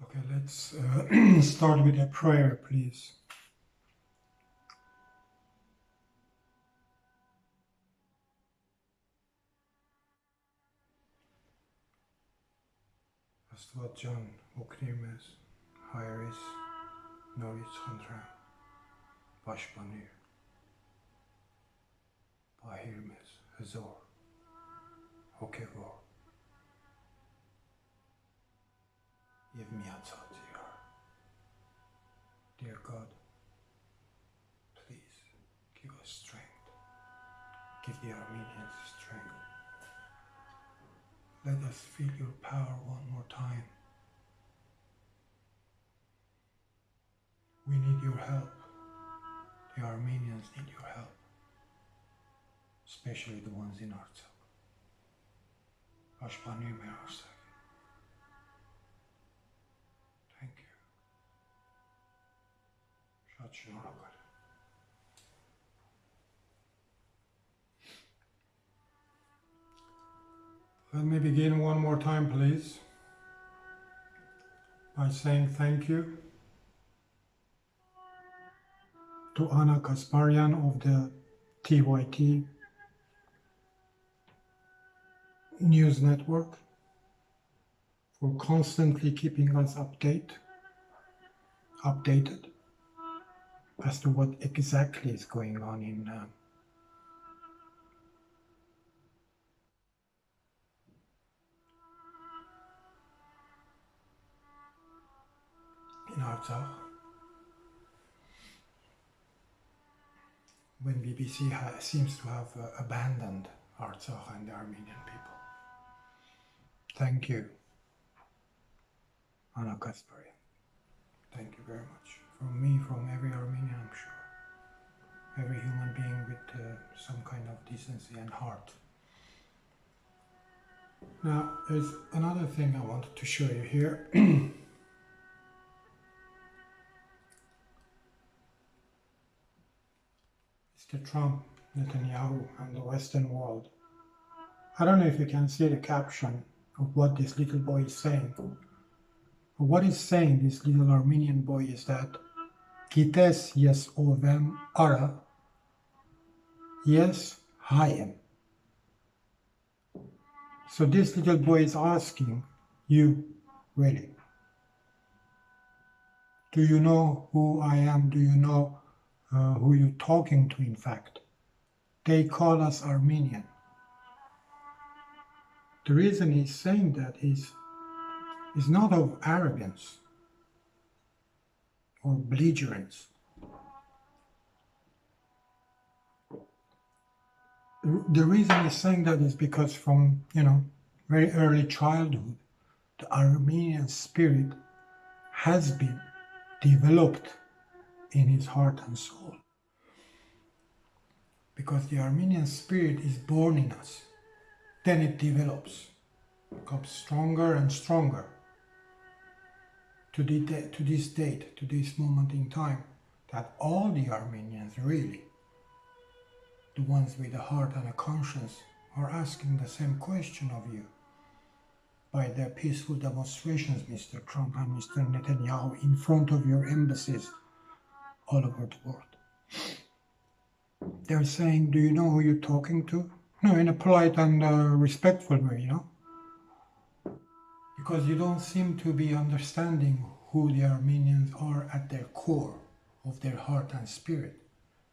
Okay, let's start with a prayer, please. Astvatcan okrimiz, hayris, noris xandram, başbanir, bahirmiz, hezor, hokevor, yevmiatzatiyar. Dear God, please give us strength. Give the Armenians strength. Let us feel your power one more time. We need your help. The Armenians need your help, especially the ones in Artsakh. Ashbanir me Artsakh. Thank you. Շատ շնորհակալ։ Let me begin one more time, please, by saying thank you to Ana Kasparian of the TYT news network for constantly keeping us updated as to what exactly is going on in Artsakh, when BBC seems to have abandoned Artsakh and the Armenian people. Thank you, Ana Kasparian. Thank you very much. From me, from every Armenian, I'm sure. Every human being with some kind of decency and heart. Now, there's another thing I wanted to show you here. Mr. Trump, Netanyahu, and the Western world. I don't know if you can see the caption of what this little boy is saying. But what he's saying, this little Armenian boy, is that Gites yes ovem ara, yes hayem. So this little boy is asking you, really, do you know who I am? Do you know who you're talking to, in fact? They call us Armenian. The reason he's saying that is not of arrogance or belligerence. The reason he's saying that is because from, very early childhood, the Armenian spirit has been developed in his heart and soul. Because the Armenian spirit is born in us. Then it develops, becomes stronger and stronger to this date, to this moment in time, that all the Armenians, really, the ones with a heart and a conscience, are asking the same question of you by their peaceful demonstrations, Mr. Trump and Mr. Netanyahu, in front of your embassies all over the world. They're saying, do you know who you're talking to? No, in a polite and respectful way, Because you don't seem to be understanding who the Armenians are at their core of their heart and spirit,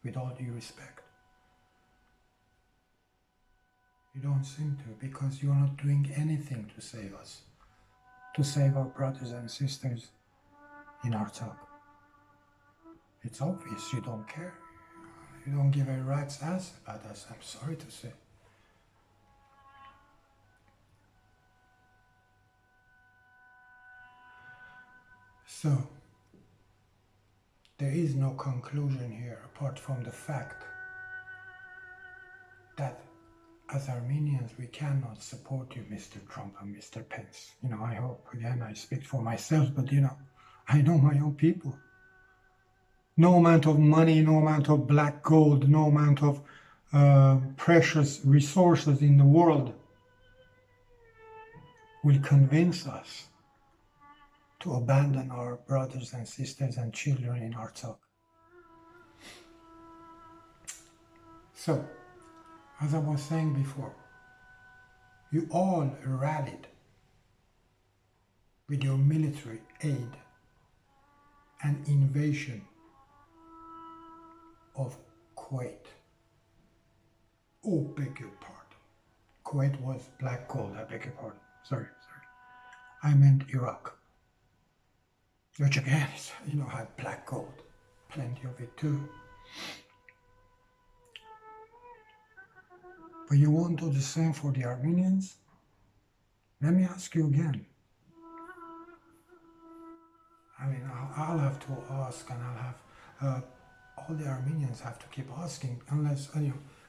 with all due respect. You don't seem to, because you're not doing anything to save us, to save our brothers and sisters in Artsakh. It's obvious you don't care. You don't give a rat's ass about us, I'm sorry to say. So, there is no conclusion here apart from the fact that as Armenians we cannot support you, Mr. Trump and Mr. Pence. I hope, again, I speak for myself, but I know my own people. No amount of money, no amount of black gold, no amount of precious resources in the world will convince us to to abandon our brothers and sisters and children in Artsakh. So, as I was saying before, you all rallied with your military aid and invasion of Kuwait. Oh, beg your pardon. Kuwait was black gold, I beg your pardon. Sorry. I meant Iraq. Which again is, had black gold. Plenty of it too. But you won't do the same for the Armenians? Let me ask you again. I mean, I'll have to ask, and I'll have all the Armenians have to keep asking,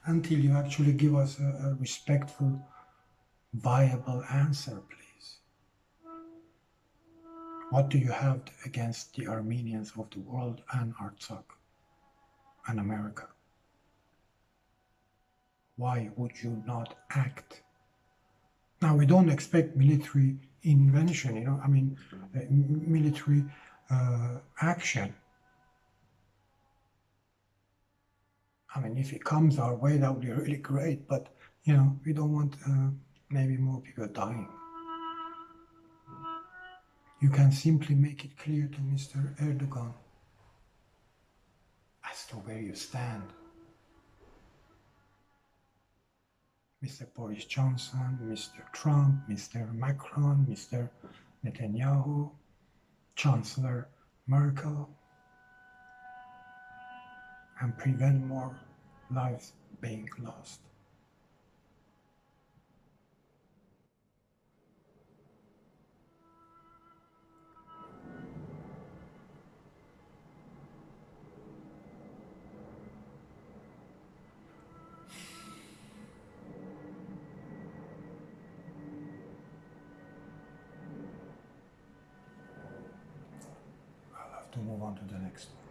until you actually give us a respectful, viable answer, please. What do you have against the Armenians of the world and Artsakh and America? Why would you not act? Now, we don't expect military intervention, military action. I mean, if it comes our way, that would be really great, but, we don't want maybe more people dying. You can simply make it clear to Mr. Erdogan as to where you stand. Mr. Boris Johnson, Mr. Trump, Mr. Macron, Mr. Netanyahu, Chancellor Merkel, and prevent more lives being lost. I'll have to move on to the next one.